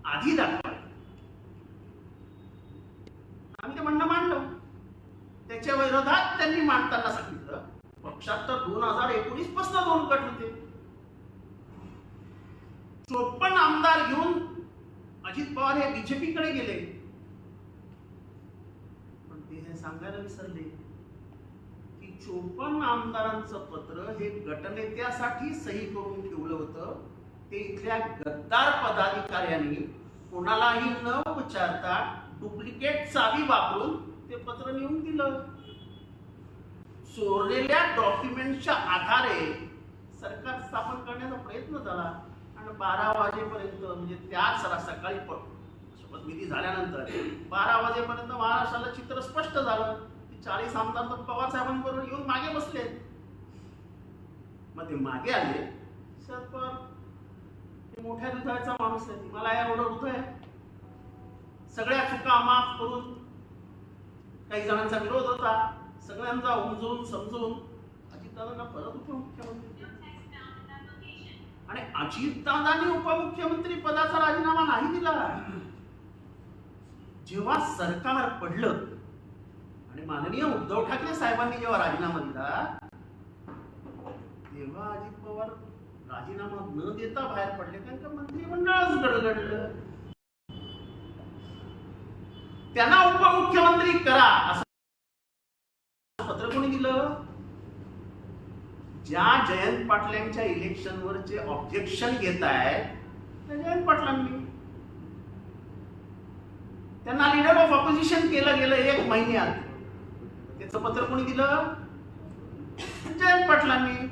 आधी दाखवा. आम्ही ते म्हणणं मांडलं. त्याच्या विरोधात त्यांनी मांडताना सांगितलं पक्षात तर 2019 पासून 2 गट होते. 54 आमदार घेऊन अजित पवार हे बीजेपीकडे गेले. पण ते हे सांगायला विसरले की 54 आमदारांचं पत्र हे गटनेत्यासाठी सही करून ठेवलं होतं. ते इथल्या गद्दार पदाधिकाऱ्यांनी कोणालाही न विचारता डुप्लिकेट चावी वापरून ते पत्र नेऊन दिलं. चोरलेल्या डॉक्युमेंटच्या आधारे सरकार स्थापन करण्याचा प्रयत्न झाला आणि 12 वाजेपर्यंत म्हणजे त्याच सकाळी शपथविधी झाल्यानंतर 12 वाजेपर्यंत महाराष्ट्राला चित्र स्पष्ट झालं की 40 आमदार तर पवार साहेबांबरोबर येऊन मागे बसले. मग ते मागे आले. शरद पवार मोठ्या हृदयाचा माणूस आहे. मला या एवढं हृदय सगळ्या चुका माफ करून काही जणांचा विरोध होता सगळ्यांचा उमजून समजून अजितदादांना परत उपमुख्यमंत्री आणि अजितदादांनी उपमुख्यमंत्री पदाचा राजीनामा नाही दिला. जेव्हा सरकार पडलं आणि माननीय उद्धव ठाकरे साहेबांनी जेव्हा राजीनामा दिला तेव्हा अजित पवार राजीनामा न देता बाहेर पडले कारण का मंत्रिमंडळच गडगडलं. त्यांना उपमुख्यमंत्री करा असं पत्र कोणी दिलं? ज्या जयंत पाटलांच्या इलेक्शनवरचे ऑब्जेक्शन घेत आहेत त्या जयंत पाटलांनी. त्यांना लीडर ऑफ ऑपोजिशन केलं गेलं 1 महिन्यात. त्याचं पत्र कोणी दिलं? जयंत पाटलांनी.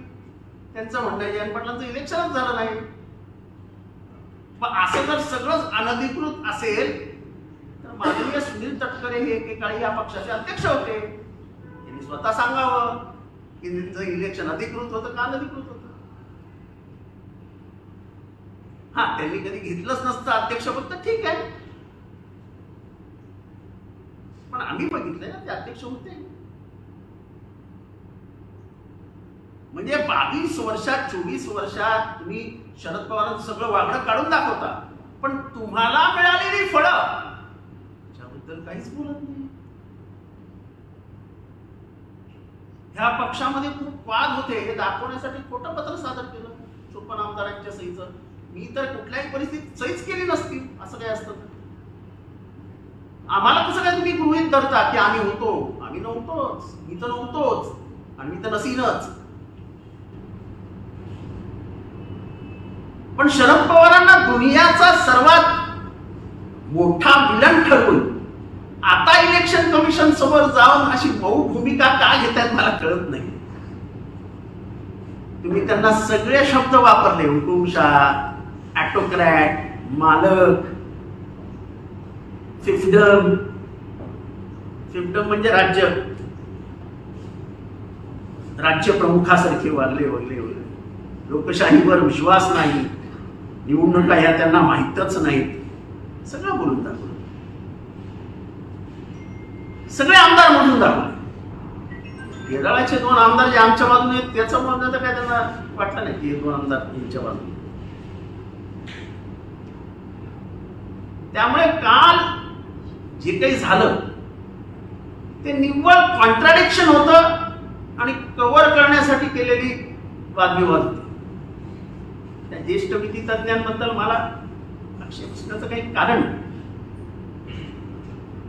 त्यांचं म्हणणं आहे जयंत पाटलांचं इलेक्शनच झालं नाही. मग असं जर सगळंच अनधिकृत असेल तर माननीय सुनील तटकरे हे एकेकाळी या पक्षाचे अध्यक्ष होते. त्यांनी स्वतः सांगावं की त्यांचं इलेक्शन अधिकृत होतं का अनधिकृत होतं. हा त्यांनी कधी घेतलंच नसतं अध्यक्षपद तर ठीक आहे. पण आम्ही बघितलंय ना ते अध्यक्ष होते. म्हणजे 22 वर्षात 24 वर्षात तुम्ही शरद पवारांचं सगळं वागणं काढून दाखवता पण तुम्हाला मिळालेली फळं त्याबद्दल काहीच बोलत नाही. ह्या पक्षामध्ये खूप वाद होते हे दाखवण्यासाठी खोटं पत्र सादर केलं 54 आमदारांच्या सहीचं. मी तर कुठल्याही परिस्थितीत सहीच केली नसती. असं काय असतं? आम्हाला कसं काय तुम्ही गृहीत धरता की आम्ही होतो? आम्ही नव्हतोच. मी तर नव्हतोच आणि मी तर नसीनच. पण शरद पवारांना दुनियाचा सर्वात मोठा विलन ठरवून आता इलेक्शन कमिशन समोर जाऊन अशी मऊ भूमिका का घेतात मला कळत नाही. तुम्ही त्यांना सगळे शब्द वापरले हुकुमशाह, ऑटोक्रॅट, मालक, फिफ्डम. फिफ्डम म्हणजे राज्य प्रमुखासारखे वागले वगैरे. लोकशाहीवर विश्वास नाही. निवडणुका ह्या त्यांना माहीतच नाहीत. सगळं बोलून दाखवलं. सगळे आमदार मोजून दाखवले. केरळाचे 2 आमदार जे आमच्या बाजूने आहेत त्याचं म्हणणं तर काय त्यांना वाटलं नाही की 2 आमदार यांच्या बाजूने. त्यामुळे काल जे काही झालं ते निव्वळ कॉन्ट्राडिक्शन होतं आणि कव्हर करण्यासाठी केलेली वादविवाद होते. त्या ज्येष्ठ विधी तज्ञांबद्दल मला आक्षेप असण्याचं काही कारण नाही.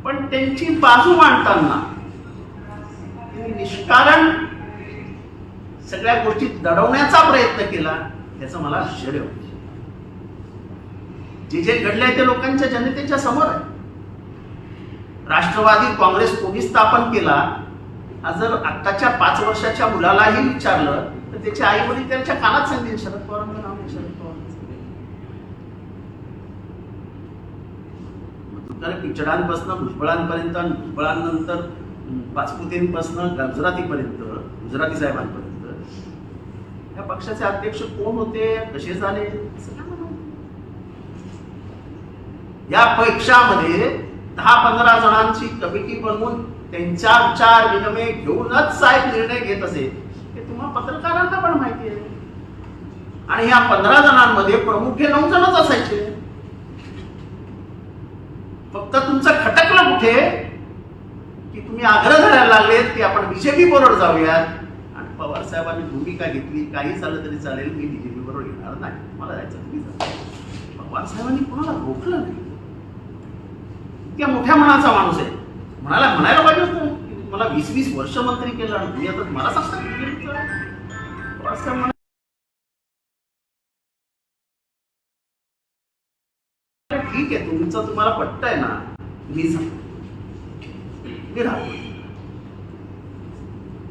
पण त्यांची बाजू मांडताना त्यांनी निष्कारण सगळ्या गोष्टी दडवण्याचा प्रयत्न केला त्याचं मला आश्चर्य होतं. जे जे घडलंय ते लोकांच्या जनतेच्या समोर आहे. राष्ट्रवादी काँग्रेस कोणी स्थापन केला आज जर आत्ताच्या 5 वर्षाच्या मुलालाही विचारलं तर त्याचे आई वडील त्यांच्या कानात सांगतील शरद पवारांचं नाव शरद पवार. पिचडांपासून भुजबळांपर्यंत भुजबळांनंतर पाचपुतेंपासून गुजराती साहेबांपर्यंत या पक्षाचे अध्यक्ष कोण होते कसे झाले या पक्षामध्ये 10-15 जणांची कमिटी बनवून त्यांच्या विचार विनिमय घेऊनच साहेब निर्णय घेत असे हे तुम्हाला पत्रकारांना पण माहिती आहे. आणि या 15 जणांमध्ये प्रमुख हे 9 जणच असायचे. फक्त तुमचं खटकलं कुठे की तुम्ही आग्रह धरायला लागलेत की आपण बीजेपी बरोबर जाऊयात, आणि पवार साहेबांनी भूमिका घेतली काही झालं तरी चालेल, मी बीजेपी बरोबर येणार नाही, मला जायचं तुम्ही जा. पवार साहेबांनी कोणाला रोखलं नाही. इतक्या मोठ्या मनाचा माणूस आहे, म्हणायला पाहिजे होतं की मला 20-20 वर्ष मंत्री केलं आणि तुम्ही आता मला सांगता पवार साहेब ठीक आहे, तुमचं तुम्हाला पटतंय ना, मी राहतो.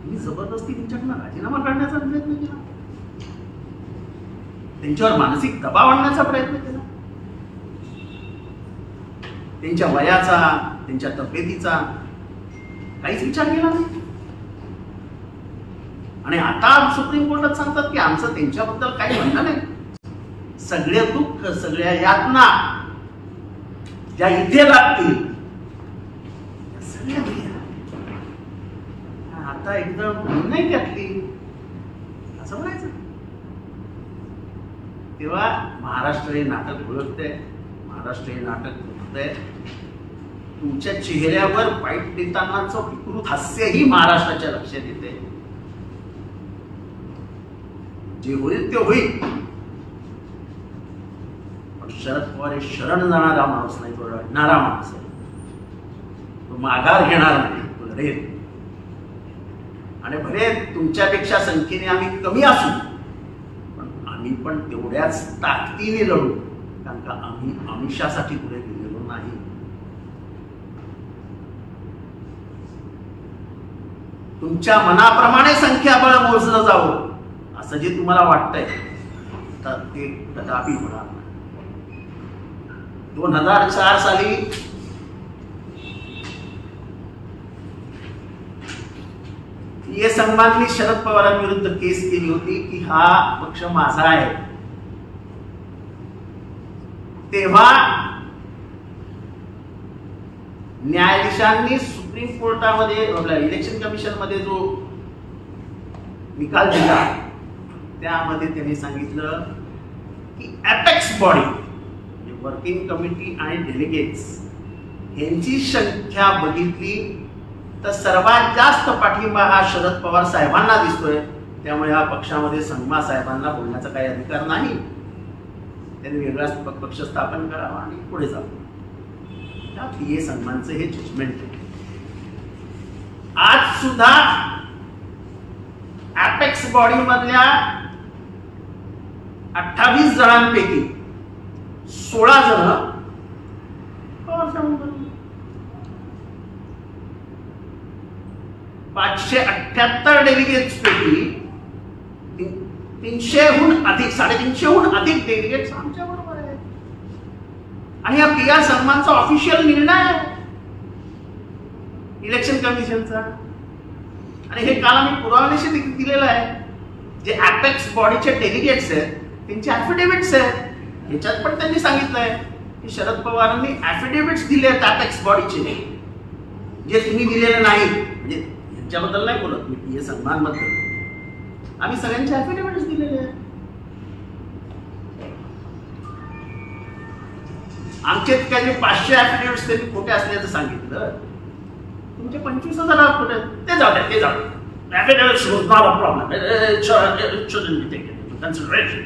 मी जबरदस्ती तुमच्याकडनं राजीनामा काढण्याचा प्रयत्न केला, त्यांच्यावर मानसिक दबाव आणण्याचा प्रयत्न केला, त्यांच्या वयाचा, त्यांच्या तब्येतीचा काहीच विचार केला नाही. आणि आता सुप्रीम कोर्टात सांगतात की आमचं त्यांच्याबद्दल काही म्हणणं नाही. सगळे दुःख, सगळ्या यातना ज्या इथे लागतील सगळ्या आता एकदम नाही घातली असं म्हणायचं. तेव्हा महाराष्ट्र हे नाटक ओळखतंय, महाराष्ट्र हे नाटक ओळखतंय. तुमच्या चेहऱ्यावर वाईट देतानाचं विकृत हास्यही महाराष्ट्राच्या लक्षात येते. जे होईल ते होईल, पण शरद पवार हे शरण जाणारा माणूस नाही, तो रडणारा माणूस आहे. तो माघार घेणार नाही, तो लढेल. आणि भले तुमच्यापेक्षा संख्येने आम्ही कमी असू, पण आम्ही पण तेवढ्याच ताकदीने लढू, कारण का आम्ही आमिषासाठी पुढे गेलेलो नाही. तुमच्या मनाप्रमाणे संख्याबळ मोजलं जावं असं जे तुम्हाला वाटतंय तर ते कदापि होणार नाही. 2004 साली ये सन्माननी शरद पवारांविरुद्ध केस केली होती की हा पक्ष माझा आहे. तेव्हा न्यायाधीशांनी सुप्रीम कोर्टामध्ये इलेक्शन कमिशन मध्ये जो निकाल दिला त्यामध्ये त्यांनी सांगितलं की अपेक्स बॉडी, वर्किंग कमिटी आणि डेलिगेट्स यांची संख्या बघितली तर सर्वात जास्त पाठिंबा हा शरद पवार साहेबांना दिसतोय. त्यामुळे या पक्षामध्ये संगमा साहेबांना बोलण्याचा काही अधिकार नाही. त्यांनी वेगळाच पक्ष स्थापन करावा आणि पुढे जावं. हे सन्मानचं हे जजमेंट आहे. आज सुद्धा अपेक्स बॉडी मधल्या 28 जणांपैकी 16 जण 578 डेलिगेट्स पैकी 300हून अधिक 350हून अधिक डेलिगेट्स आमच्या बरोबर आहेत. आणि हा PR सन्मानचा ऑफिशियल निर्णय आहे इलेक्शन कमिशनचा. आणि हे काल आम्ही पुराव्यानिशी दिलेलं आहे. जे अपेक्स बॉडीचे डेलिगेट्स आहेत त्यांचे ऍफिडेव्हिट्स आहेत. ह्याच्यात पण त्यांनी सांगितलंय की शरद पवारांनी ऍफिडेव्हिट्स दिले आहेत अपेक्स बॉडीचे, जे तुम्ही दिलेले नाही. म्हणजे ह्याच्याबद्दल नाही बोलत मी, हे सन्मान बद्दल. आम्ही सगळ्यांचे ऍफिडेव्हिट्स दिलेले आहेत. आमचे काही 500 ऍफिडेव्हिट्स त्यांनी खोटे असल्याचं सांगितलं. तुमचे 25,000 खोटे ते जाऊ द्या, ते जाऊ द्या. Affidavits was not a problem. It shouldn't be taken into consideration.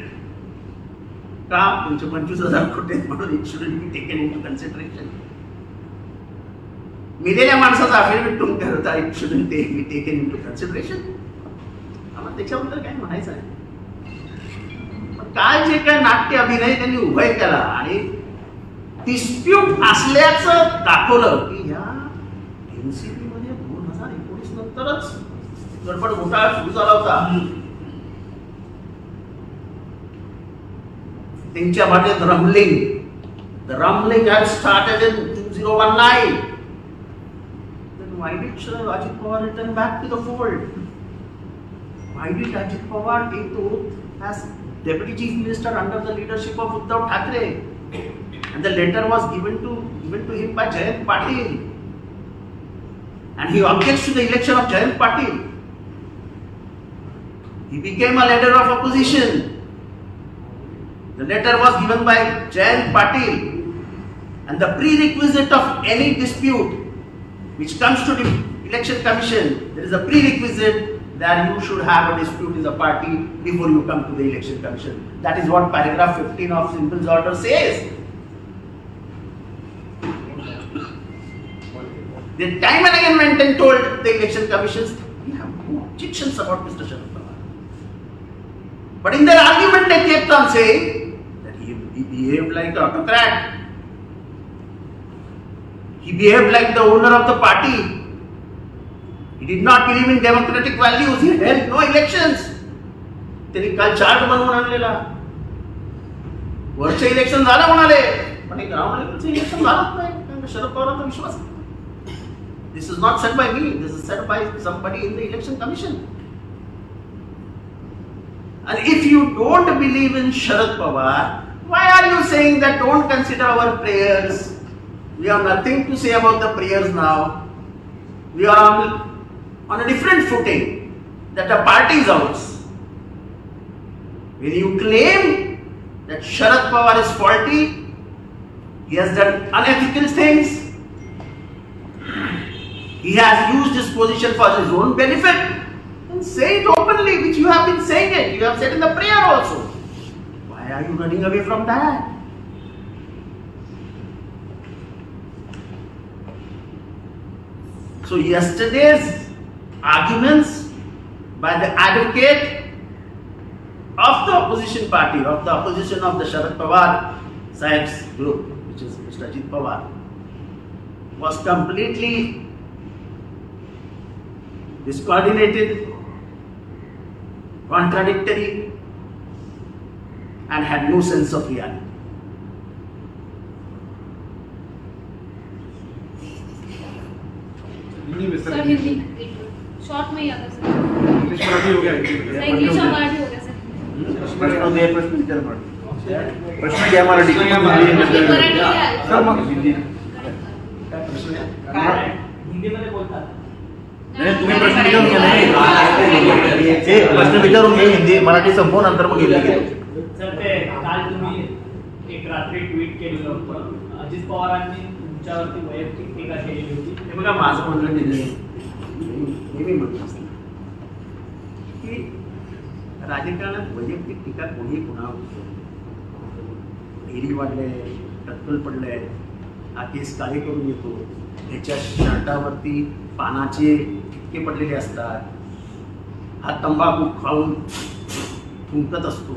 का तुमचे 25,000 खोटे म्हणून it shouldn't be taken into consideration. मेलेल्या माणसाचा अफिडेव्हिट तुम्ही करता, it shouldn't be taken into consideration. आम्हाला त्याच्याबद्दल काय म्हणायचं आहे. पण काय जे काय नाट्य अभिनय त्यांनी उभय केला आणि डिस्प्यूट असल्याचं दाखवलं की ह्या एनसीपी मध्ये 2019 नंतरच गडबड घोटाळा सुरू झाला होता. त्यांच्या भाषेत the rumbling had started in 2019. Then why did Ajit Pawar return back to the fold? Why did Ajit Pawar take the oath as Deputy Chief Minister under the leadership of Uddhav Thackeray? And the letter was given to him by Jayant Patil. And he objects to the election of Jayant Patil. He became a leader of opposition. The letter was given by Jayant Patil. And the prerequisite of any dispute which comes to the election commission, there is a prerequisite that you should have a dispute as a party before you come to the election commission. That is what paragraph 15 of Simple's order says. They time and again went and told the election commissions, we have no objections about Mr. Sharad Pawar. But in their argument they kept on saying that he behaved like an autocrat. He behaved like the owner of the party. He did not believe in democratic values. He held no elections. त्यांनी काल chart बनवून आणलेला. वरचे election झालं म्हणाले, पण ground लेवलचे election झालंच नाही. कारण शरद पवारांचा विश्वास. This is not said by me. This is said by somebody in the election commission. And if you don't believe in Sharad Pawar, why are you saying that don't consider our prayers? We have nothing to say about the prayers now. We are on a different footing, that the party is ours. When you claim that Sharad Pawar is faulty, he has done unethical things, he has used his position for his own benefit, then say it openly, which you have been saying it. You have said in the prayer also. Why are you running away from that? So yesterday's arguments by the advocate of the opposition party, of the opposition of the Sharad Pawar Sahib's group, which is Mr. Ajit Pawar, was completely discoordinated, contradictory, and had no sense of reality. Sir Hindi short में ही आता sir. English Marathi हो गया. English और मराठी हो गया sir. प्रश्न घ्या Marathi. Sir मग हिंदी. हिंदीमध्ये बोलतात. नाही तुम्ही प्रश्न विचारून घ्या. नाही हे प्रश्न विचारून घे हिंदी मराठी संपवून नंतर मग हिंदी घ्या. सर ते काल तुम्ही एक रात्री ट्विट केलेलं होतं. अजित पवारांनी तुमच्यावरती वैयक्तिक टीका केलेली होती. हे बघा माझं म्हणणं नेहमी म्हणत असतं की राजकारणात वैयक्तिक टीका कोणी कुणावर ढेरी वाढले, टक्कल पडले, हा केस काळे करून येतो, ह्याच्या शर्टावरती पानाचे ठिपके पडलेले असतात, हा तंबाखू खाऊन थुंकत असतो,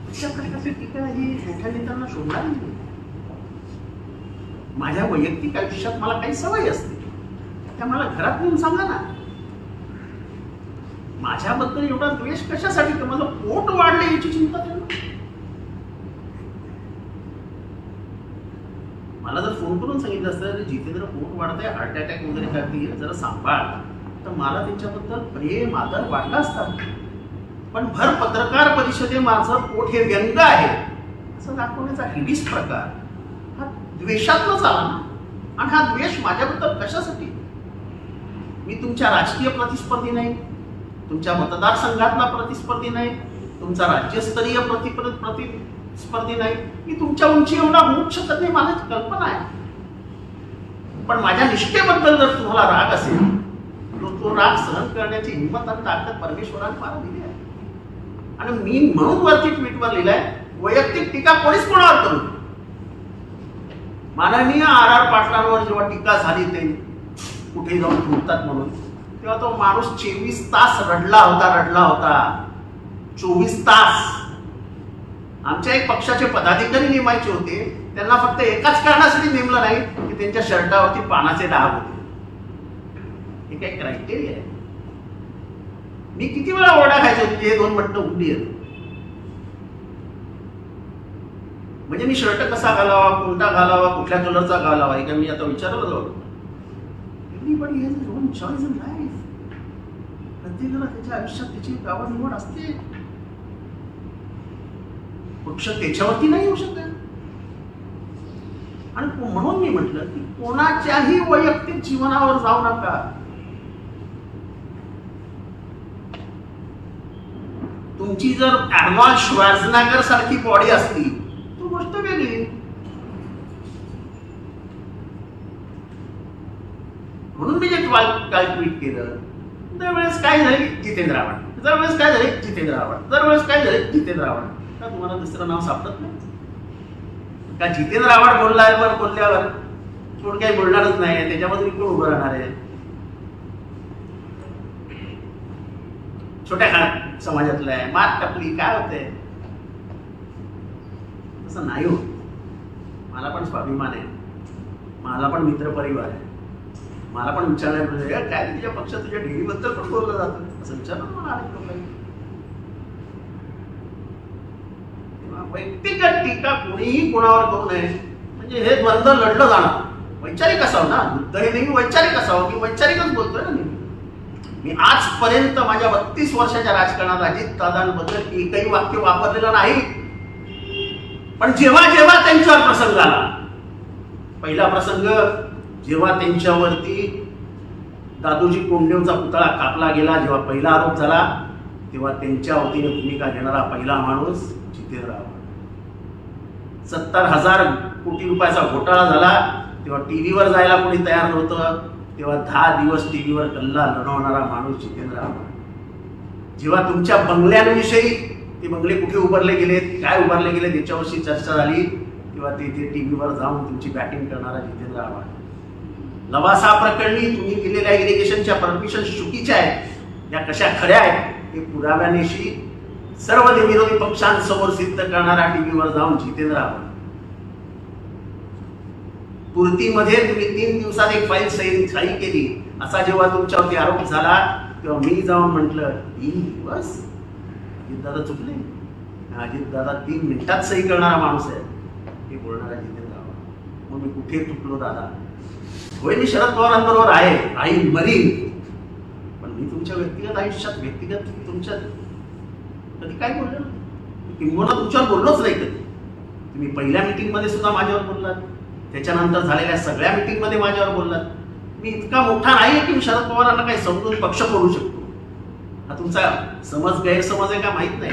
अशा प्रकारची टीका ही मोठ्या नेत्यांना शोभणार नाही. माझ्या वैयक्तिक आयुष्यात मला काही सवय असते, त्या मला घरात येऊन सांगा ना. माझ्याबद्दल एवढा द्वेष कशासाठी? तर माझं पोट वाढले याची चिंता त्यांना. मला जर फोन करून सांगितलं असतं जितेंद्र पोट वाढतंय, हार्ट अटॅक वगैरे करतील, जरा सांभाळ, तर मला त्यांच्याबद्दल प्रेम आदर वाढला असता. पण भर पत्रकार परिषदे माझं पोट हे व्यंग आहे असं दाखवण्याचा हिडीस प्रकार हा द्वेषातूनच आला ना. आणि हा द्वेष माझ्याबद्दल कशासाठी? मी तुमच्या राजकीय प्रतिस्पर्धी नाही, तुमच्या मतदारसंघातला प्रतिस्पर्धी नाही, तुमचा राज्यस्तरीय प्रतिस्पर्धी नाही. मी तुमच्या उंची एवढा होऊ शकत नाही, माझी कल्पना आहे. पण माझ्या निष्ठेबद्दल जर तुम्हाला राग असेल, तो राग सहन करण्याची हिंमत आणि ताकद परमेश्वराने मला दिली आहे. आणि मी म्हणून वरती ट्विटवर लिहिलंय, वैयक्तिक टीका कोणीच कोणावर करू. माननीय आर पाटलांवर जेव्हा टीका झाली ते कुठे जाऊन ठेवतात म्हणून, तेव्हा तो माणूस 24 तास रडला होता. 24 तास. आमच्या एक पक्षाचे पदाधिकारी नेमायचे होते, त्यांना फक्त एकाच कारणासाठी नेमलं नाही की त्यांच्या शर्टावरती पानाचे डाग होते. हे काही क्रायटेरिया आहे? मी किती वेळा ओरडा खायचो हे 2 मट्ट उघडी आहेत. म्हणजे मी शर्ट कसा घालावा, कोणता घालावा, कुठल्या कलरचा घालावा, हे काय मी आता विचारलं जाऊ. Everybody has his on choice in life. प्रत्येकाला त्याच्या आयुष्यात त्याची आवड निवड असते. पक्ष त्याच्यावरती नाही येऊ शकत. आणि म्हणून मी म्हटलं की कोणाच्याही वैयक्तिक जीवनावर जाऊ नका. तुमची जर ॲर्नॉल्ड श्वार्झनेगर सारखी बॉडी असती तो गोष्ट वेगळी. म्हणून मी जे काल ट्विट केलं, दरवेळेस काय झाले जितेंद्र आव्हाड, दरवेळेस काय झाले जितेंद्र आव्हाड, दरवेळेस काय झाले जितेंद्र आव्हाड. का तुम्हाला दुसरं नाव सापडत नाही का? जितेंद्र आव्हाड बोलल्यावर कोण काही बोलणारच नाही, त्याच्यामध्ये कोण उभं राहणार आहे? छोट्या काळात समाजातलं आहे, मात टाकली काय होतंय? तसं नाही होत. मला पण स्वाभिमान आहे, मला पण मित्रपरिवार आहे, मला पण विचारण्यात म्हणजे काय तुझ्या पक्षात तुझ्या डेअरीबद्दल पण बोललं जातं असं विचारलं मला अनेक लोकांनी. व्यक्तिगत टीका कोणीही कोणावर करू नये. म्हणजे हे द्वंद्व लढलं जाणार. वैचारिक असावं ना, बुद्ध हे नेहमी वैचारिक असावं. मी वैचारिकच बोलतोय ना. मी आजपर्यंत माझ्या 32 वर्षाच्या राजकारणात अजित दादांबद्दल एकही वाक्य वापरलेलं नाही. पण जेव्हा जेव्हा त्यांच्यावर प्रसंग आला, पहिला प्रसंग जेव्हा त्यांच्यावरती दादोजी कोंडदेवचा पुतळा कापला गेला, जेव्हा पहिला आरोप झाला, तेव्हा त्यांच्या वतीने भूमिका घेणारा पहिला माणूस जितेंद्र आव्हाड. 70,000 कोटी रुपयाचा घोटाळा झाला, तेव्हा टीव्हीवर जायला कोणी तयार नव्हतं. तेव्हा 10 दिवस टीव्हीवर कल्ला लढवणारा माणूस जितेंद्र आव्हाड. जेव्हा तुमच्या बंगल्यांविषयी, ते बंगले कुठे उभारले गेलेत, काय उभारले गेले त्याच्यावरची चर्चा झाली, तेव्हा ते टीव्हीवर जाऊन तुमची बॅटिंग करणारा जितेंद्र आव्हाड. लवासा प्रकरणी तुम्ही केलेल्या इरिगेशनच्या परमिशन चुकीच्या आहेत, या कशा खऱ्या आहेत हे पुराव्यानिशी सर्व विरोधी पक्षांसमोर सिद्ध करणारा टीव्हीवर जाऊन जितेंद्र आव्हाड. पूर्तीमध्ये तुम्ही 3 दिवसात एक फाईल सही केली, असा जेव्हा तुमच्यावरती आरोप झाला, तेव्हा मी जाऊन म्हटलं 3 दिवस अजितदादा चुकले. अजितदादा 3 मिनिटात सही करणारा माणूस आहे हे बोलणारा जितेंद्र आव्हाड. मग मी कुठे चुकलो दादा? होय, मी शरद पवारांबरोबर आहे मरीन, पण मी तुमच्या व्यक्तिगत आयुष्यात, व्यक्तिगत तुमच्यात कधी काय बोललो? किंबहुना तुमच्यावर बोललोच नाही कधी. तुम्ही पहिल्या मीटिंगमध्ये सुद्धा माझ्यावर बोललात, त्याच्यानंतर झालेल्या सगळ्या मीटिंगमध्ये माझ्यावर बोललात. मी इतका मोठा नाही की मी शरद पवारांना काही समजून पक्ष करू शकतो. हा तुमचा समज गैरसमज आहे का माहित नाही,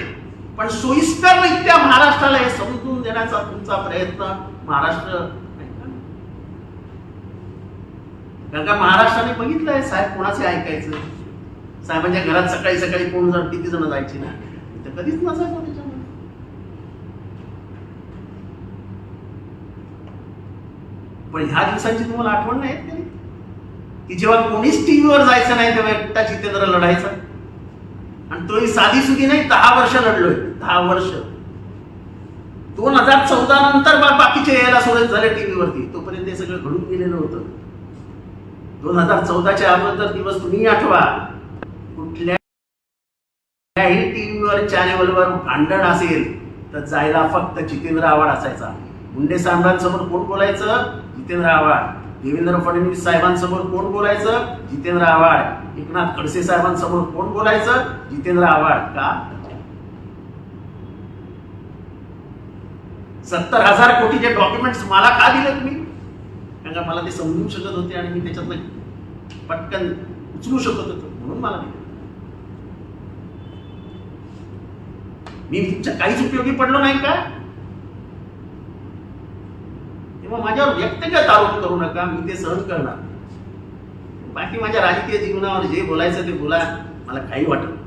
पण सोयीस्कररित्या महाराष्ट्राला हे समजून देण्याचा तुमचा प्रयत्न महाराष्ट्र, कारण का महाराष्ट्राने बघितलंय साहेब कोणाचे ऐकायचं. साहेबांच्या घरात सकाळी सकाळी कोण जण, किती जण जायचे ना, तर कधीच नसायचं त्याच्यामध्ये. पण ह्या दिवसांची तुम्हाला आठवण नाही येत की जेव्हा कोणीच टीव्हीवर जायचं नाही तेव्हा एकटा जितेंद्र लढायचा, आणि तोही साधी सुधी नाही, 10 वर्ष लढलोय. 10 वर्ष. 2014 नंतर बाकीचे यायला सुरुवात झाले टीव्हीवरती, तोपर्यंत हे सगळं घडून गेलेलं होतं. 2014च्या अगोदर दिवस तुम्ही आठवा, कुठल्याही टीव्हीवर चॅनेलवर भांडण असेल तर जायला फक्त जितेंद्र आव्हाड असायचा. मुंडे साहेबांसमोर कोण बोलायचं? जितेंद्र आव्हाड. देवेंद्र फडणवीस साहेबांसमोर कोण बोलायचं? जितेंद्र आव्हाड. एकनाथ खडसे साहेबांसमोर कोण बोलायचं? जितेंद्र आव्हाड. का? 70,000 कोटीचे डॉक्युमेंट्स मला का दिले तुम्ही? कारण का मला ते समजू शकत होते आणि मी त्याच्यातनं पटकन उचलू शकत होतो, म्हणून मला दिले. मी तुमच्या काहीच उपयोगी पडलो नाही का? तेव्हा माझ्यावर व्यक्तिगत आरोप करू नका, मी ते सहन करणार. बाकी माझ्या राजकीय जीवनावर जे बोलायचं ते बोला, मला काही वाटत नाही.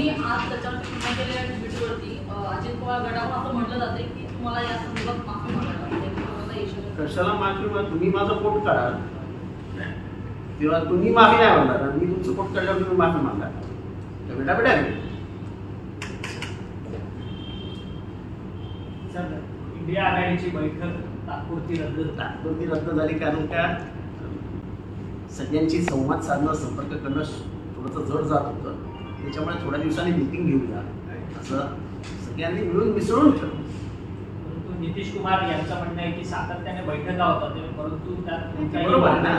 आज त्याच्यावरती पुन्हा केलेल्या ट्विटवरती अजित पवार गटावर असं म्हटलं जाते की तुम्हाला या संदर्भात माफी मागायला लागते. कशाला माफी? तुम्ही माझं पोट काढा, तेव्हा तुम्ही माफी नाही मागणार, आणि मी तुमचं पोट काढल्यावर तुम्ही माफी मागणार. बेटा बेटा इंडिया आघाडीची बैठक तात्पुरती रद्द झाली, कारण का सगळ्यांची संवाद साधणं, संपर्क करणं थोडंसं जड जात होतं. त्याच्यामुळे थोड्या दिवसांनी मीटिंग घेऊया असं सगळ्यांनी मिळून मिसळून ठरवलं. परंतु नितीश कुमार यांचं म्हणणं आहे की सातत्याने बैठका होतात, परंतु त्यात बरोबर आहे ना?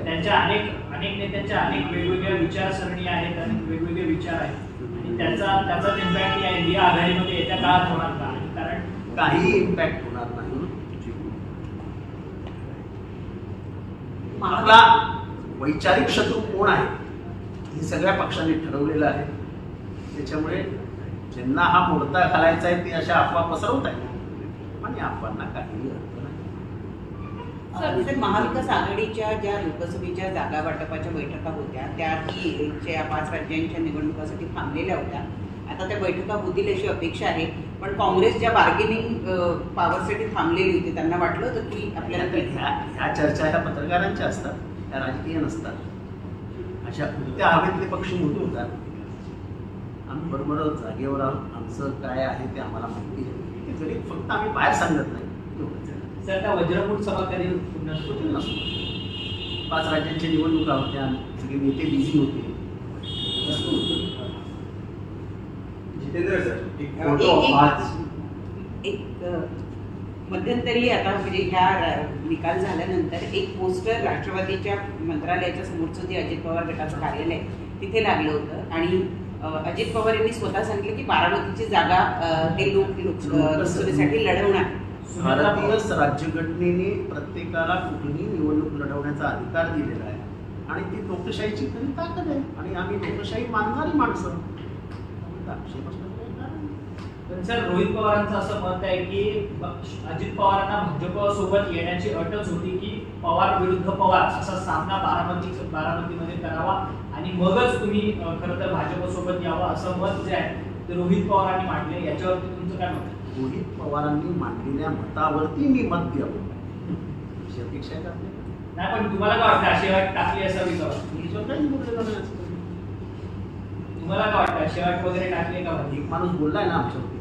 त्यांच्या अनेक नेत्यांच्या अनेक वेगवेगळ्या विचारसरणी आहेत, अनेक वेगवेगळे विचार आहेत, आणि त्याचा इम्पॅक्ट या इंडिया आघाडीमध्ये येत्या काळात होणार का? कारण काही इम्पॅक्ट होणार नाही. आपला वैचारिक शत्रू कोण आहे हे सगळ्या पक्षांनी ठरवलेलं आहे. त्याच्यामुळे ज्यांना हा मुद्दा घालायचा आहे ते अशा अफवा पसरवत आहेत. पण या अफवांना काहीही अर्थ नाही. सर, महाविकास आघाडीच्या ज्या लोकसभेच्या जागा वाटपाच्या बैठका होत्या त्याही 5 राज्यांच्या निवडणुकासाठी थांबलेल्या होत्या. आता त्या बैठका होतील अशी अपेक्षा आहे, पण काँग्रेस ज्या बार्गेनिंग पॉवरसाठी थांबलेली होती त्यांना वाटलं होतं की आपल्याला ह्या चर्चा ह्या पत्रकारांच्या असतात, त्या राजकीय नसतात. अशा त्या हवेतले पक्ष मोठे होतात. आम्ही बरोबर जागेवर आहोत, आमचं काय आहे ते आम्हाला माहिती आहे. ते जरी फक्त आम्ही बाहेर सांगत नाही. सर, त्या वज्रमूठ सभा कधी होतील नसतो. 5 राज्यांच्या निवडणुका होत्या, सगळे नेते बिझी होते. जितेंद्र सर, एक मध्यंतरी आता म्हणजे ह्या निकाल झाल्यानंतर एक पोस्टर राष्ट्रवादीच्या मंत्रालयाच्या समोरचं जे अजित पवार गटाचं कार्यालय तिथे लागलं होतं आणि अजित पवार यांनी स्वतः सांगितलं की बारामतीची जागा ते लोकसभेसाठी लढवणार. भारतीय राज्यघटनेने प्रत्येकाला कुठेही निवडणूक लढवण्याचा अधिकार दिलेला आहे आणि ती लोकशाहीची खरी ताकद आहे आणि आम्ही लोकशाही मानणारी माणसं. आक्षेप असण्याचं काही कारण नाही. पण सर, रोहित पवारांचं असं मत आहे की अजित पवारांना भाजपसोबत येण्याची अटच होती की पवार विरुद्ध पवार असा सामना बारामतीमध्ये करावा आणि मगच तुम्ही खरं तर भाजपसोबत यावं असं मत जे आहे ते रोहित पवारांनी मांडले. याच्यावरती तुमचं काय मत आहे? रोहित पवारांनी मांडलेल्या मतावरती मी मत द्यावं अशी अपेक्षा आहे का आपल्याला? नाही, पण तुम्हाला काय वाटतं अशी अट टाकली असावी का? याच्यावर काही बोललेलं नाही आजपर्यंत. तुम्हाला काय वाटतं अशी अट वगैरे टाकली का? एक माणूस बोललाय ना आमच्यावरती.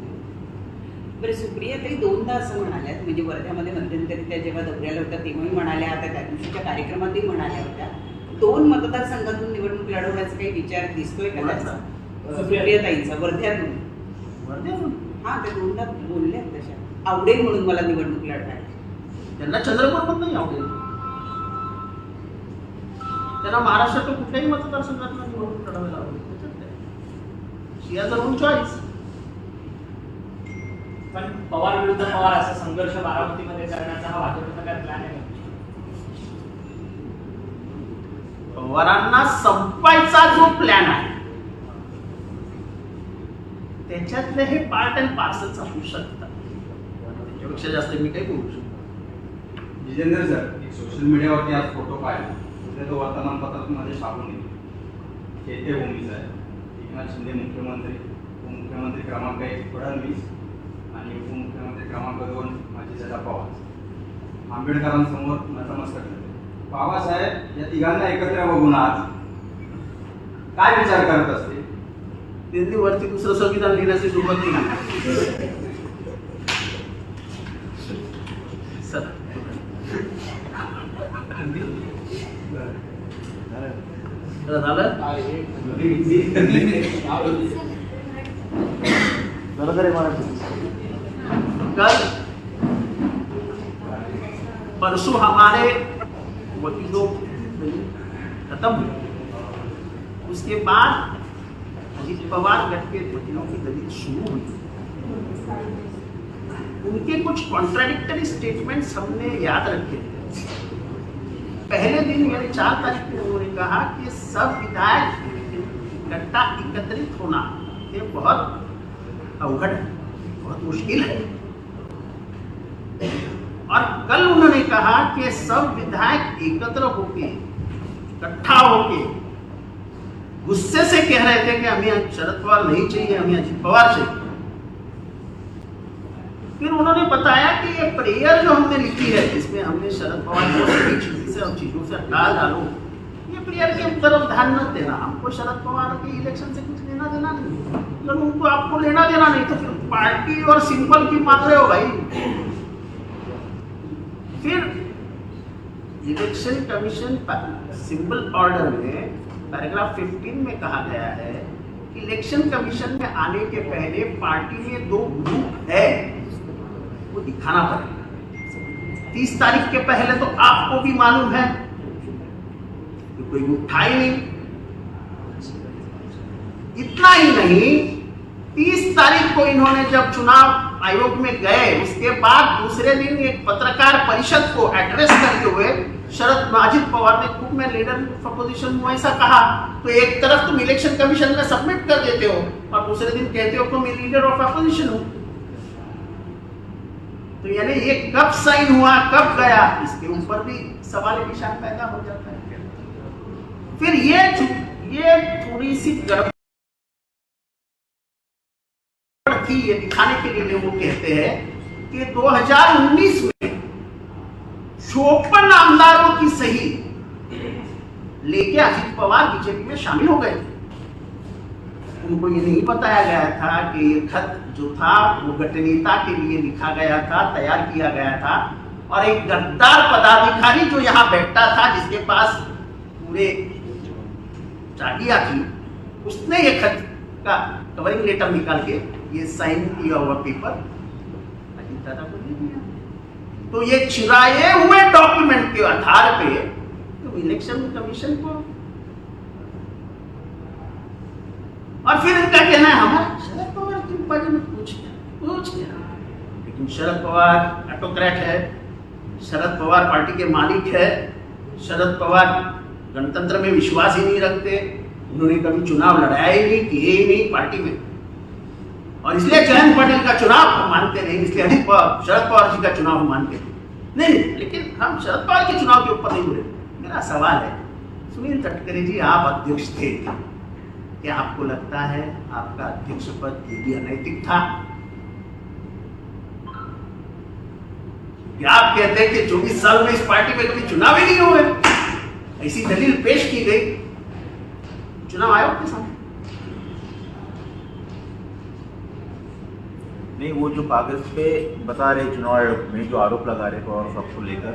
बरं, सुप्रिया ताई दोनदा असं म्हणाल्यात, म्हणजे वर्ध्यामध्ये मध्यंतरी त्या जेव्हा दौऱ्याला होत्या तेव्हाही म्हणाल्या होत्या, त्या दिवशीच्या कार्यक्रमातही म्हणाल्या होत्या 2 मतदारसंघातून निवडणूक लढवण्याचा काही विचार दिसतोय का त्याचा? सुप्रिया ताईंचा वर्ध्यातून. वर्ध्यातून हा, त्या दोनदा बोलल्या तशा, आवडेल म्हणून मला निवडणूक लढवायची. त्यांना चंद्रपूर पण नाही आवडेल. त्यांना महाराष्ट्रात कुठल्याही मतदारसंघातून निवडणूक लढवायला आवडेल. शी हॅज अ ओन चॉईस. पण पवार विरुद्ध पवार असा संघर्ष बारामतीमध्ये करण्याचा हा भाजपचा काय प्लॅन आहे? पवारांना संपायचा जो प्लॅन आहे त्याच्यातले हे पार्ट अँड पार्सल्स असू शकतात. त्याच्यापेक्षा जास्त मी काही बोलू शकतो. जितेंद्र सर, एक सोशल मीडियावरती आज फोटो पाहिला, तिथे तो वर्तमानपत्रामध्ये छापून येतो. चैत्यभूमीचा आहे. एकनाथ शिंदे मुख्यमंत्री, उपमुख्यमंत्री क्रमांक 1 फडणवीस आणि उपमुख्यमंत्री क्रमांक 2 अजितदादा पवार आंबेडकरांसमोर नतमस्तक झाले. बाबासाहेब या तिघांना एकत्र बघून आज काय विचार करत असते? त्यांनी वरती दुसरं संविधान लिहिण्याची सुरुवात केली. सर झालं कल परसों हमारे वकीलों खत्म हुए, उसके बाद अजित पवार गट के वकीलों की दलील शुरू हुई. उनके कुछ कॉन्ट्राडिक्टरी स्टेटमेंट्स हमने याद रखे. पहले दिन यानी 4 तारीख को उन्होंने कहा कि सब विधायक इकट्ठा एकत्रित होना ये बहुत अवघड है, बहुत मुश्किल है. और कल उन्होंने कहा कि सब विधायक एकत्र होके इकट्ठा होके गुस्से से कह रहे थे कि हमें शरद पवार नहीं चाहिए, हमें अजित पवार चाहिए. फिर उन्होंने बताया कि ये प्रेयर जो हमने लिखी है जिसमें हमने शरद पवार को सभी चीजों से हटा डालो, ये प्रेयर के तरफ ध्यान न देना. हमको शरद पवार के इलेक्शन से कुछ लेना देना नहीं. अगर उनको आपको लेना देना नहीं तो फिर पार्टी और सिंबल की मांग रहे हो भाई. फिर इलेक्शन कमीशन सिंबल ऑर्डर में पैराग्राफ 15 में कहा गया है कि इलेक्शन कमीशन में आने के पहले पार्टी में 2 ग्रुप है वो दिखाना पड़ेगा. 30 तारीख के पहले तो आपको भी मालूम है कि कोई ग्रुप था ही नहीं. इतना ही नहीं, 30 तारीख को इन्होंने जब चुनाव आयोग में गए उसके बाद दूसरे दिन एक पत्रकार परिषद को एड्रेस करते हुए अजित पवार ने खूब मैं लीडर ऑफ अपोजिशन हूं ऐसा कहा. तो एक तरफ तुम इलेक्शन कमीशन में सबमिट कर देते हो और दूसरे दिन कहते हो कि मैं लीडर ऑफ अपोजिशन हूं. तो यानी ये कब साइन हुआ, कब गया, इसके ऊपर भी सवाल निशान पैदा हो जाता है। फिर ये थोड़ी सी गड़बड़ थी, ये दिखाने के लिए वो कहते हैं कि 2019 में 54 नामदारों की सही लेके अजित पवार बीजेपी में शामिल हो गए थे। उनको ये नहीं बताया गया था कि ये खत जो था वो गठनेता के लिए लिखा गया था, तैयार किया गया था, और एक गद्दार पदाधिकारी जो यहाँ बैठा था, जिसके पास पूरे चाबियां थी, उसने ये खत का कवरिंग लेटर निकाल के ये साइन किया हुआ पेपर अजित दादा को दे दिया। तो ये चिराए हुए डॉक्यूमेंट के आधार पे तो इलेक्शन कमीशन को, और फिर इनका कहना है हमारे शरद पवार के बारे में पूछ गया। लेकिन शरद पवार ऑटोक्रेट है, शरद पवार पार्टी के मालिक है, शरद पवार गणतंत्र में विश्वास ही नहीं रखते, उन्होंने कभी चुनाव लड़ाया ही नहीं, किए ही नहीं पार्टी में, और इसलिए जयंत पाटिल का चुनाव हम मानते नहीं, इसलिए शरद पवार जी का चुनाव हम मानते नहीं। लेकिन हम शरद पवार के चुनाव के ऊपर नहीं बोले। मेरा सवाल है, सुनील तटकरे जी आप अध्यक्ष थे, क्या आपको लगता है आपका अध्यक्ष पद ये भी अनैतिक था? क्या आप कहते हैं कि 24 साल में इस पार्टी में कभी चुनाव ही नहीं हुए? ऐसी दलील पेश की गई चुनाव आयोग के सामने। नहीं, वो जो कागज पे बता रहे चुनाव आयोग में जो आरोप लगा रहे और सबको लेकर,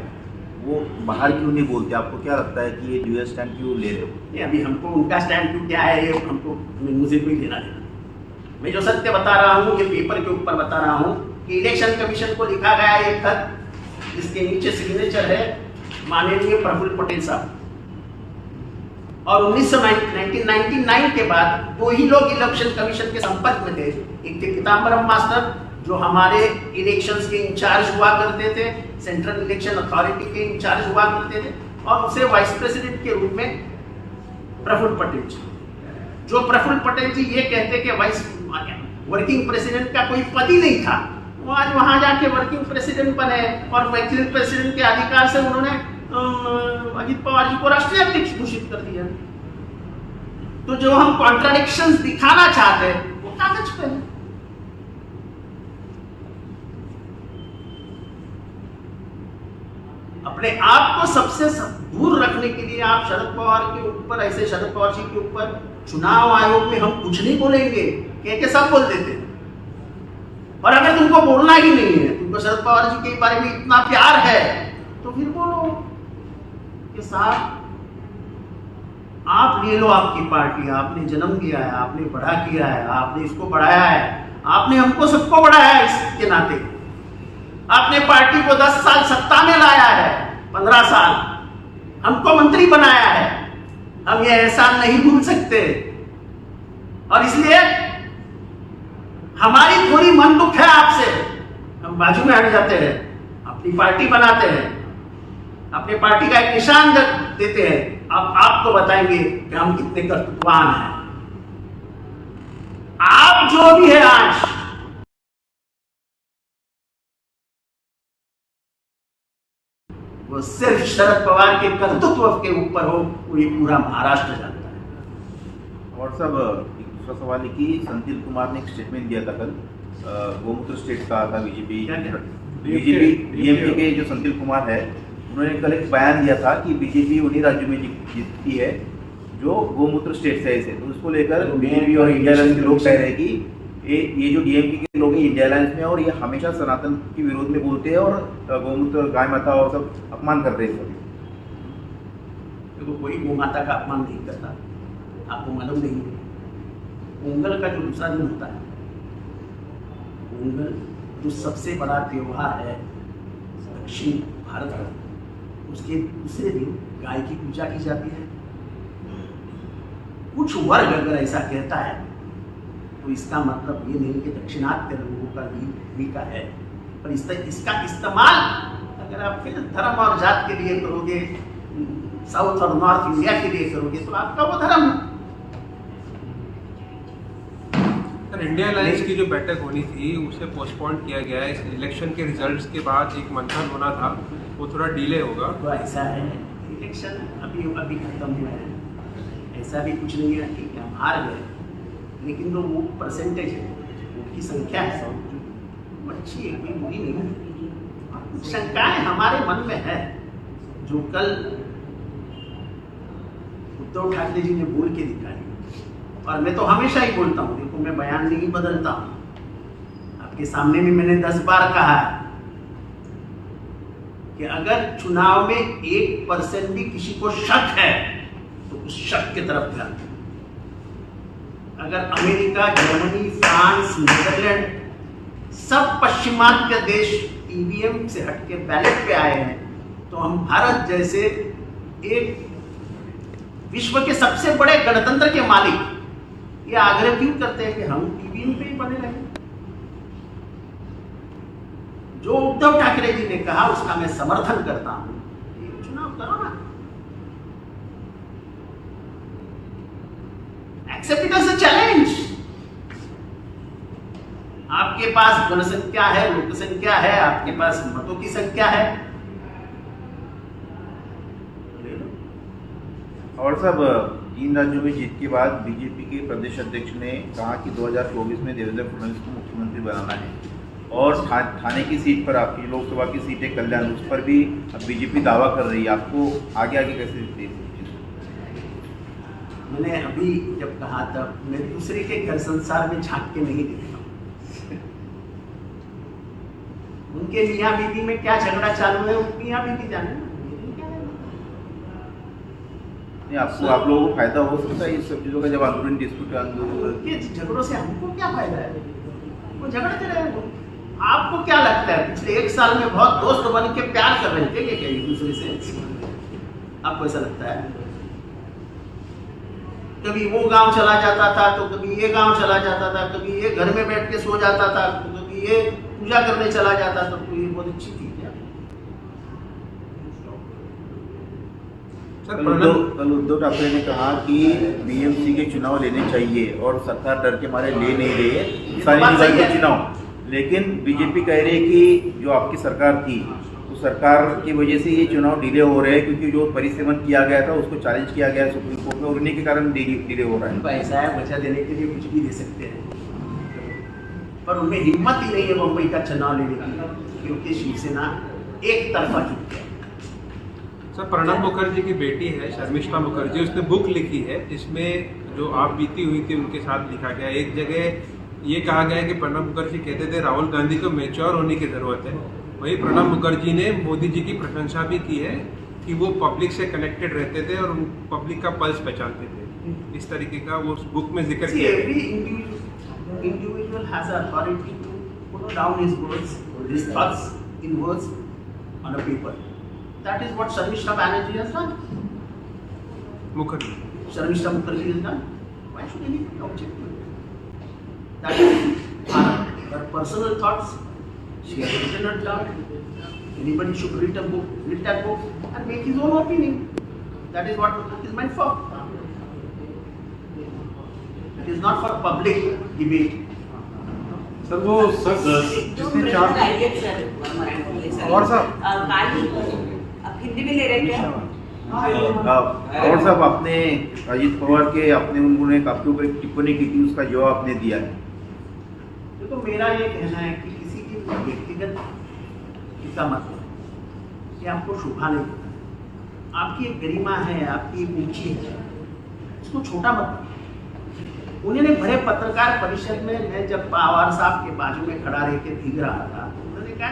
वो बाहर क्यों नहीं बोलते? आपको क्या लगता है कि ये ड्यूअल स्टैंड क्यों ले रहे हो? ये अभी हमको उनका स्टैंड क्यों क्या है, ये हमको मुझे कोई लेना देना। मैं जो सत्य बता रहा हूँ, ये पेपर के ऊपर बता रहा हूँ कि इलेक्शन कमीशन को लिखा गया एक खत, जिसके नीचे सिग्नेचर है माननीय प्रफुल्ल पटेल साहब, और 1999 के बाद दो ही लोग इलेक्शन कमीशन के संपर्क में थे। एक थे पीताम्बरम मास्टर, जो हमारे इलेक्शंस के इंचार्ज हुआ करते थे, सेंट्रल इलेक्शन अथॉरिटी के इंचार्ज हुआ करते थे, और उसे वाइस प्रेसिडेंट के रूप में प्रफुल्ल पटेल जी, जो प्रफुल्ल पटेल जी ये कहते कि वाइस वर्किंग प्रेसिडेंट का कोई पद ही नहीं था, वो आज वहां जाके वर्किंग प्रेसिडेंट बने, और वर्किंग प्रेसिडेंट के अधिकार से उन्होंने अजित पवार जी को राष्ट्रीय अध्यक्ष घोषित कर दिया। तो जो हम कॉन्ट्राडिक्शंस दिखाना चाहते हैं वो कागज पे है। अपने आप को सबसे दूर रखने के लिए आप शरद पवार के ऊपर, ऐसे शरद पवार जी के ऊपर चुनाव आयोग में हम कुछ नहीं बोलेंगे कह के सब बोल देते हैं। और अगर तुमको बोलना ही नहीं है, तुमको शरद पवार जी के बारे में इतना प्यार है, तो फिर बोलो कि साहब आप ले लो आपकी पार्टी, आपने जन्म दिया है, आपने बड़ा किया है, आपने इसको बढ़ाया है, आपने हमको सबको बढ़ाया है इसके नाते, आपने पार्टी को 10 साल सत्ता में लाया है, 15 साल हमको मंत्री बनाया है, हम ये एहसान नहीं भूल सकते। और इसलिए हमारी थोड़ी मन दुख है आपसे, हम बाजू में हट जाते हैं, अपनी पार्टी बनाते हैं, अपनी पार्टी का एक निशान देते हैं। अब आपको बताएंगे कि हम कितने कर्तव्यवान हैं। आप जो भी है आज, वो सिर्फ शरद पवार के कर्तृत्व के ऊपर हो, वो ये पूरा महाराष्ट्र जानता है। और सब एक दूसरा सवाल है कि संतील कुमार ने एक स्टेटमेंट दिया था कल, गोमूत्र स्टेट का था बीजेपी डीएमपी के जो संतील कुमार है, उन्होंने कल एक बयान दिया था कि बीजेपी उन्हीं राज्यों में जीतती है जो गोमूत्र स्टेट से है। तो उसको लेकर बीजेपी और इंडिया अलायंस के लोग कह रहे हैं कि ये जो डीएमपी के लोग हैं इंडिया अलायंस में, और ये हमेशा सनातन के विरोध में बोलते हैं और गोमूत्र, गाय माता और सब अपमान कर रहे हैं। देखो, कोई गौ माता का अपमान नहीं करता, आपको मालूम नहीं है। पोंगल का जो दूसरा दिन होता है, पोंगल जो सबसे बड़ा त्योहार है दक्षिण भारत का, उसके दूसरे दिन गाय की पूजा की जाती है। कुछ वर्ग अगर ऐसा कहता है तो इसका मतलब ये नहीं कि दक्षिणात्य लोगों का भी का है, पर इसका इस्तेमाल अगर आप फिर धर्म और जात के लिए करोगे, साउथ और नॉर्थ इंडिया के लिए करोगे, तो आपका वो धर्म सर, इंडिया अलायंस की जो बैठक होनी थी उसे पोस्टपोन किया गया है। इस इलेक्शन के रिजल्ट्स के बाद एक मंथन होना था, वो थोड़ा डिले होगा। तो ऐसा है, इलेक्शन अभी खत्म हुआ है, ऐसा भी कुछ नहीं है कि हम हार गए, लेकिन जो वो परसेंटेज है, उनकी संख्या है, वो अच्छी है, कोई बुरी नहीं है। कुछ शंकाएं हमारे मन में है, जो कल उद्धव ठाकरे जी ने बोल के दिखाई, और मैं तो हमेशा ही बोलता हूँ, देखो मैं बयान नहीं बदलता हूँ, आपके सामने भी मैंने 10 बार कहा है कि अगर चुनाव में 1% भी किसी को शक है तो उस शक की तरफ ध्यान दें। अगर अमेरिका, जर्मनी, फ्रांस, नीदरलैंड सब पश्चिमात्य देश ईवीएम से हटके बैलेट पे आए हैं, तो हम भारत जैसे एक विश्व के सबसे बड़े गणतंत्र के मालिक ये आग्रह क्यों करते हैं कि हम ईवीएम पे ही बने रहें? जो उद्धव ठाकरे जी ने कहा उसका मैं समर्थन करता हूं, ये चुनाव करो ना, except it as a challenge. आपके पास जनसंख्या है, लोक संख्या है, आपके पास मतों की संख्या है, और सब 3 राज्यों में जीत के बाद बीजेपी के प्रदेश अध्यक्ष ने कहा कि 2024 में देवेंद्र फडणवीस को मुख्यमंत्री बनाना है, और थाने की सीट पर, आपकी लोकसभा की सीट है कल्याण, उस पर भी अब बीजेपी दावा कर रही है। आपको आगे कैसे दिखती है? मैंने अभी जब कहा था, मैं दूसरे के घर संसार में झांक के नहीं देखता हूं। उनके मियाँ बीवी में क्या झगड़ा चालू है, वो मियाँ बीवी जाने ना। नहीं, आपको आप लोगों को फायदा हो सकता है इस सब चीज़ों का, जब अंदरूनी डिस्प्यूट उनके झगड़ों से हमको क्या फायदा है? वो झगड़ते रहे। आपको क्या लगता है पिछले 1 साल में बहुत दोस्त बन के प्यार कर रहे थे क्या एक दूसरे से? आपको ऐसा लगता है? कभी वो गांव चला जाता था, तो कभी ये गांव चला जाता था, कभी ये घर में बैठ के सो जाता था, तो कभी ये पूजा करने चला जाता था, तो ये बहुत अच्छी थी क्या? कल उद्धव ठाकरे ने कहा कि बीएमसी के चुनाव लेने चाहिए, और सरकार डर के मारे ले नहीं रही है सारी के चुनाव, लेकिन बीजेपी कह रही है कि जो आपकी सरकार थी, तो सरकार की वजह से ये चुनाव डिले हो रहे हैं, क्योंकि जो परिसीमन किया गया था उसको चैलेंज किया गया सुप्रीम कोर्ट में, और उन्हीं के कारण डिले हो रहा है। उनको ऐसा है, वजह देने के लिए कुछ भी दे सकते हैं, पर उनमें हिम्मत ही नहीं है मुंबई का चुनाव लेने की, क्योंकि शिवसेना एक तरफा चुप गया। सर, प्रणब मुखर्जी की बेटी है शर्मिष्ठा मुखर्जी, उसने बुक लिखी है जिसमें जो आप बीती हुई थी उनके साथ लिखा गया। एक जगह ये कहा गया है कि प्रणब मुखर्जी कहते थे राहुल गांधी को मैच्योर होने की जरूरत है, वही प्रणब मुखर्जी ने मोदी जी की प्रशंसा भी की है कि वो पब्लिक से कनेक्टेड रहते थे और पब्लिक का पल्स पहचानते थे। इस तरीके का वो बुक में जिक्र किया है। Every individual has authority to put down his words, his thoughts in words on a paper. That is what Sharmishta Banerjee has done. Mukherjee Sharmishta Mukherjee has done. Why should anybody object to it? That is her personal thoughts. She has written it down. Anybody should read that book and make his own opinion. That is what the book is meant for. It is not for public debate. Sir, वो sir जिसने 4 और sir काल आप हिंदी में ले रहे हैं क्या? और साहब, आपने अजीत पवार के उन्होंने आपके ऊपर एक टिप्पणी की थी, उसका जवाब आपने दिया है। तो मेरा ये कहना है कि किसी की व्यक्तिगत टीका मत करो, ये आपको शोभा नहीं देता। आपकी एक गरिमा है, आपकी एक ऊंची है, इसको छोटा मत करो। उन्होंने भरे पत्रकार परिषद में, मैं जब पवार साहब के बाजू में खड़ा रह के भीग रहा था, उन्होंने कहा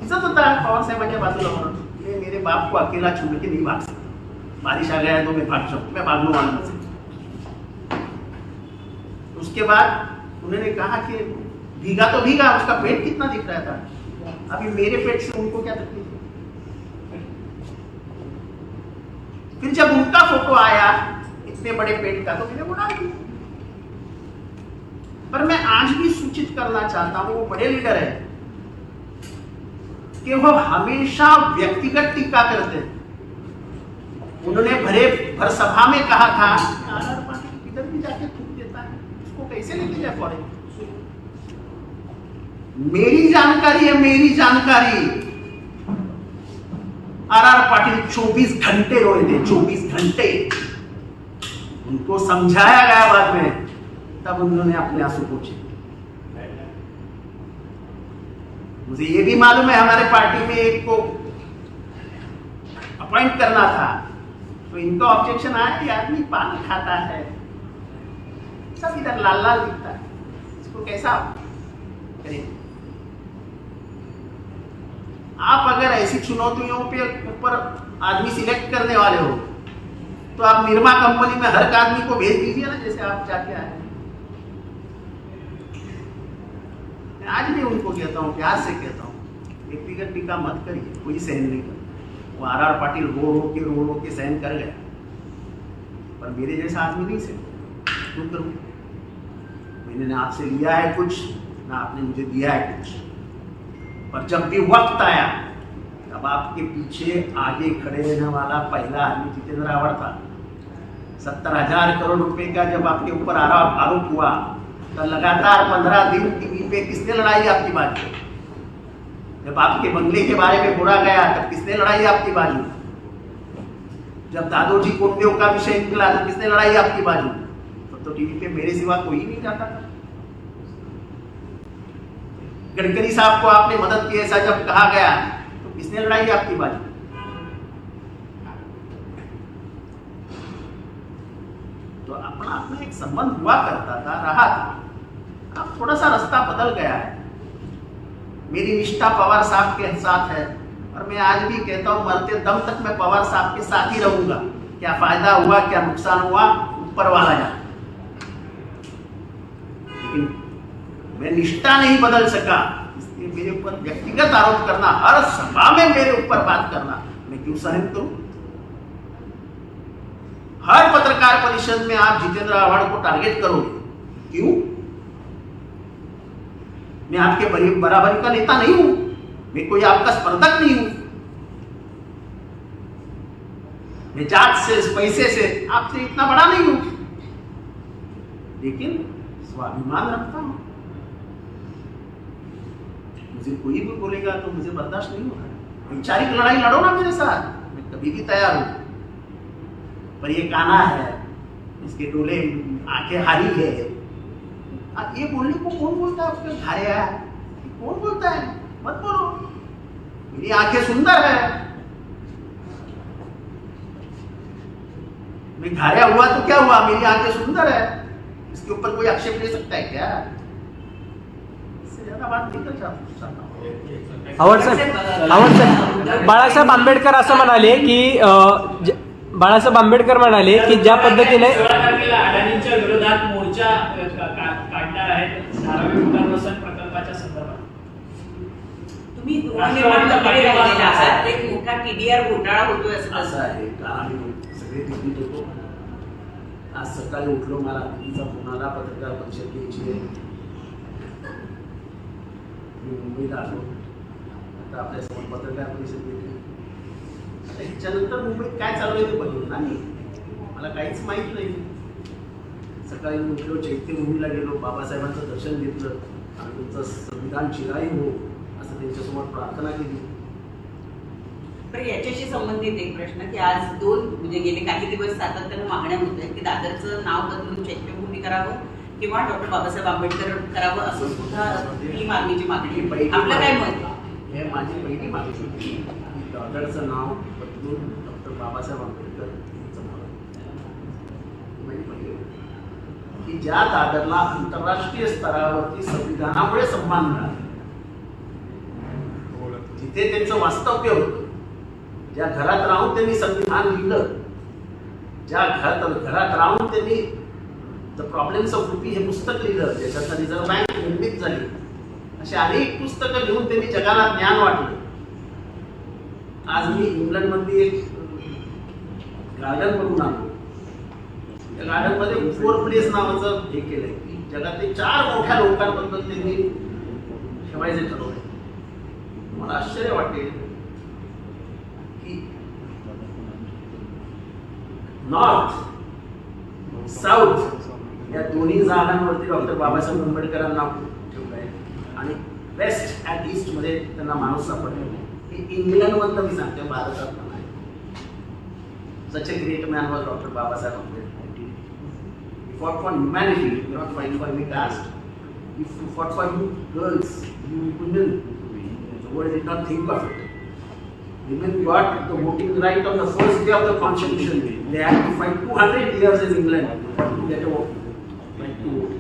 इज्जत होता है पवार साहब के बाजू में, मैं मेरे बाप को अकेला छोड़ के नहीं भाग सकता, बारिश आ गया है तो मैं भाग जाऊँ, मैं भागने वाला नहीं। उसके बाद उन्होंने कहा कि भीगा तो भीगा, उसका पेट कितना दिख रहा था, अभी मेरे पेट से उनको क्या तकलीफ है? फिर जब उनका फोटो आया इतने बड़े पेट का, तो मैंने उड़ा दिया। पर मैं आज भी सूचित करना चाहता हूं, वो बड़े लीडर है कि वो हमेशा व्यक्तिगत टीका करते हैं। उन्होंने भर सभा में कहा था आर पार्टी किधर भी जाके थूक देता है, उसको कैसे कैसे लेके जाए फॉरेन? मेरी जानकारी है, मेरी जानकारी, आर पाटिल 24 घंटे रोए थे, 24 घंटे। उनको समझाया गया बाद में, तब उन्होंने अपने आंसू पोंछे। मुझे ये भी मालूम है हमारे पार्टी में एक को अपॉइंट करना था, तो इनका ऑब्जेक्शन आया कि आदमी पान खाता है, सब इधर लाल लाल दिखता है, इसको कैसा करें? आप अगर ऐसी चुनौतियों पे ऊपर आदमी सिलेक्ट करने वाले हो, तो आप निर्मा कंपनी में हर आदमी को भेज दीजिए ना, जैसे आप जाके आए। आज भी उनको कहता हूँ, प्यार से कहता हूँ, व्यक्तिगत टीका मत करिए, कोई सहन नहीं कर। वो आर पाटिल रो रो के सहन कर गया, पर मेरे जैसा आदमी नहीं सहन क्यों करूँ? मैंने ना आपसे लिया है कुछ, ना आपने मुझे दिया है कुछ, पर जब भी वक्त आया, तब आपके पीछे आगे खड़े रहने वाला पहला आदमी जितेंद्र रावण था। 70,000 करोड़ रुपए का जब आपके ऊपर आरोप हुआ, तो लगातार 15 दिन टीवी पे किसने लड़ाई आपकी बाजू? जब आपके बंगले के बारे में बोला गया, तब किसने लड़ाई आपकी बाजू? जब दादोजी कोंडदेव का विषय निकला, तो किसने लड़ाई आपकी बाजू? तो टीवी पे मेरे सिवा कोई नहीं जाता था। गडकरी साहब को आपने मदद की ऐसा जब कहा गया, तो किसने लड़ाई आपकी बाजू? तो अपना अपना एक संबंध हुआ करता था, रहा था। अब थोड़ा सा रास्ता बदल गया है। मेरी निष्ठा पवार साहब के साथ है, और मैं आज भी कहता हूं, मरते दम तक मैं पवार साहब के साथ ही रहूंगा। क्या फायदा हुआ, क्या नुकसान हुआ, ऊपर वाला जाने। लेकिन मैं निष्ठा नहीं बदल सका, इसलिए मेरे ऊपर व्यक्तिगत आरोप करना, हर सभा में मेरे ऊपर बात करना, मैं क्यों सहन करूं? हर पत्रकार परिषद में आप जितेंद्र रावण को टारगेट करोगे, क्यों? मैं आपके बराबरी का नेता नहीं हूं, मैं कोई आपका स्पर्धक नहीं हूं। मैं जात से, पैसे से आपसे इतना बड़ा नहीं हूं, लेकिन स्वाभिमान रखता हूं। मुझे कोई भी बोलेगा तो मुझे बर्दाश्त नहीं होगा। वैचारिक लड़ाई लड़ो ना मेरे साथ, मैं कभी भी तैयार हूं। पर ये काना है, इसके टोले आंखें हारी है, ये बोलने को कौन बोलता है? आपके घाया है, कौन बोलता है? मत बोलो। मेरी आंखें सुंदर है, मैं घाया हुआ तो क्या हुआ? मेरी आंखें सुंदर है, इसके ऊपर कोई आक्षेप ले सकता है क्या? इससे ज्यादा बात नहीं कर सकता। बाळासाहेब आंबेडकर असं म्हणाले की बाळासाहेब आंबेडकर म्हणाले की ज्या पद्धतीने 16 तारखेला अडाणींच्या विरोधात मोर्चा काढणार आहेत धारावी पुनर्वसन प्रकल्पाच्या संदर्भात। तुम्ही गृहनिर्माण मंत्री राहिलेला आहात, एक मोठा TDR घोटाळा होतोय असं आहे का? आम्ही सगळे दिल्लीत होतो। आज सकाळी उठलो, मला दिल्लीचा फोन आला, पत्रकार परिषद घ्यायची आहे, मी मुंबईला आलो, आता आपल्यासमोर पत्रकार परिषद घेतली। ह्याच्यानंतर मुंबईत काय चालू आहे ते बघितलं नाही, मला काहीच माहीत नाही। सकाळी उठलो, चैत्यभूमीला गेलो, बाबासाहेबांचं दर्शन घेतलं, आणि तुमचं संविधान चिराई हो असं त्यांच्यासमोर प्रार्थना केली। पण याच्याशी संबंधित एक प्रश्न की आज म्हणजे गेले काही दिवस सातत्यानं मागण्या होत आहेत की दादरचं नाव बदलून चैत्यभूमी करावं किंवा डॉक्टर बाबासाहेब आंबेडकर करावं, असं सुद्धा ही मागणीची मागणी आहे। आपलं काय मत आहे? हे माझी पहिली मागणी होती की दादरचं नाव बदलून डॉक्टर बाबासाहेब आंबेडकर यांचं नाव, माझी पहिली होती की ज्या दादरला आंतरराष्ट्रीय स्तरावरती संविधानामुळे सन्मान मिळाला, जिथे त्यांचं वास्तव्य होतं, ज्या घरात राहून त्यांनी संविधान लिहिलं, ज्या घरात राहून त्यांनी द प्रॉब्लेम्स ऑफ यूपी हे पुस्तक लिहिलं, ज्याच्यात रिझर्व्ह बँक निर्मित झाली, अशी अनेक पुस्तकं लिहून त्यांनी जगाला ज्ञान वाटलं। आज मी इंग्लंडमध्ये एक गार्डन बनवून आलो, त्या गार्डन मध्ये फोर प्लेस नावाचं हे केलंय की जगातील 4 मोठ्या लोकांबद्दल त्यांनी ठेवायचे ठरवले। मला आश्चर्य वाटेल की नॉर्थ, साऊथ या दोन्ही जागांवरती डॉक्टर बाबासाहेब आंबेडकरांना ठेवलं आहे आणि वेस्ट अँड ईस्ट मध्ये त्यांना माणूस सापडले. हे इंग्लंडमधलं मी सांगते, भारतात पण आहे. Such a great man was doctor Babasaheb Ambedkar. He fought for humanity, he did not fight for any caste. He fought for you girls, you women. The world did not think of it. Women got the voting right on the first day of the Constitution. They had to fight 200 years in England to get a vote. Right to vote.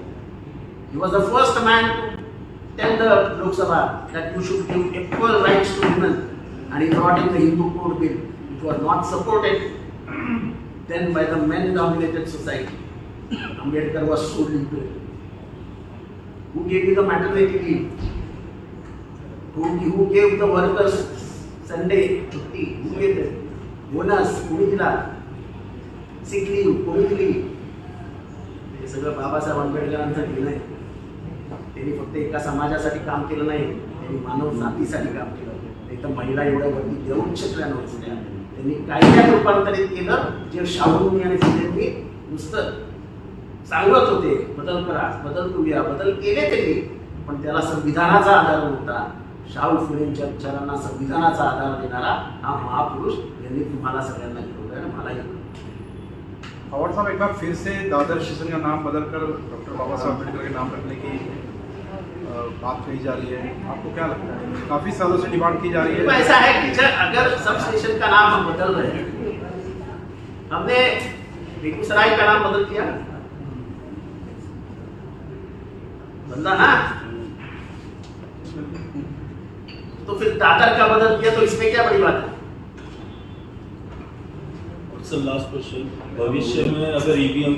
He was the first man to tell the Lok Sabha that you should give equal rights to women. And he brought in the Hindu Code Bill. It was not supported then by the men-dominated society. Ambedkar was sold into it. Who gave you the maternity leave? Who gave the workers Sunday छुट्टी? Who gave them? Bonus कोणी दिला? Sick leave कोणी दिली? हे सगळं बाबासाहेब आंबेडकरांचं केलं आहे. त्यांनी फक्त एका समाजासाठी काम केलं नाही, त्यांनी मानव जातीसाठी काम केलं. नाही तर महिला एवढ्या वरती देऊच शकल्या नव्हत्या. त्यांनी कायद्यात रूपांतरित केलं, जे शाहूंनी आणि फुलेंनी नुसतं सांगत होते बदल करा, बदल करूया, बदल केले त्यांनी, पण त्याला संविधानाचा आधार होता. शाहू फुलेंच्या विचारांना संविधानाचा आधार देणारा हा महापुरुष यांनी तुम्हाला सगळ्यांना घेतलं आणि मलाही. पवार साहब, एक बार फिर से दादर स्टेशन का नाम बदलकर डॉक्टर बाबा साहब अम्बेडकर के नाम रखने की बात कही जा रही है, आपको क्या लगता है? काफी सालों से डिमांड की जा रही है. ऐसा है कि अगर सब स्टेशन का नाम हम बदल रहे हैं, हमने बेगूसराय का नाम बदल दिया, बदला ना, तो फिर दादर का बदल दिया, तो इसमें क्या बड़ी बात है? सर लास्ट क्वेश्चन, भविष्य में अगर ईवीएम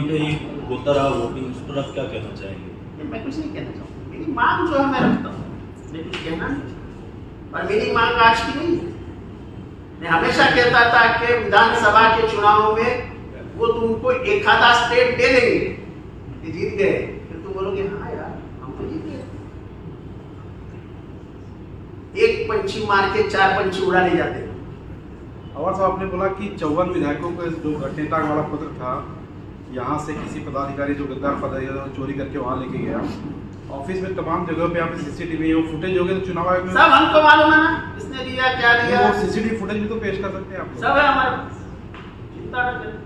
पे ही होता रहा वोटिंग, उस पर आप क्या कहना चाहेंगे? मैं कुछ नहीं कहना चाहूँगा. मेरी मांग जो है मैं रखता हूँ, मैं कुछ कहना नहीं, और मेरी मांग आज की नहीं है. मैं हमेशा कहता था कि विधानसभा के चुनाव में वो तुमको एक आधा स्टेट दे देंगे, ये जीत गए, फिर तुम बोलोगे हाँ यार हम तो जीत गए. एक पंछी मार के 4 पंछी उड़ा ले जाते. पवार साहब, आपने बोला कि 54 विधायकों का जो घटनेता वाला पत्र था, यहाँ से किसी पदाधिकारी जो गद्दार पदाधिकारी चोरी करके वहाँ लेके गया, ऑफिस में तमाम जगहों पे आप सीसीटीवी फुटेज हो गए, तो चुनाव आयोग में सब हमको मालूम है ना, किसने दिया क्या दिया, वो सीसीटीवी फुटेज भी तो पेश कर सकते हैं आप. सब है हमारे पास, चिंता न करें.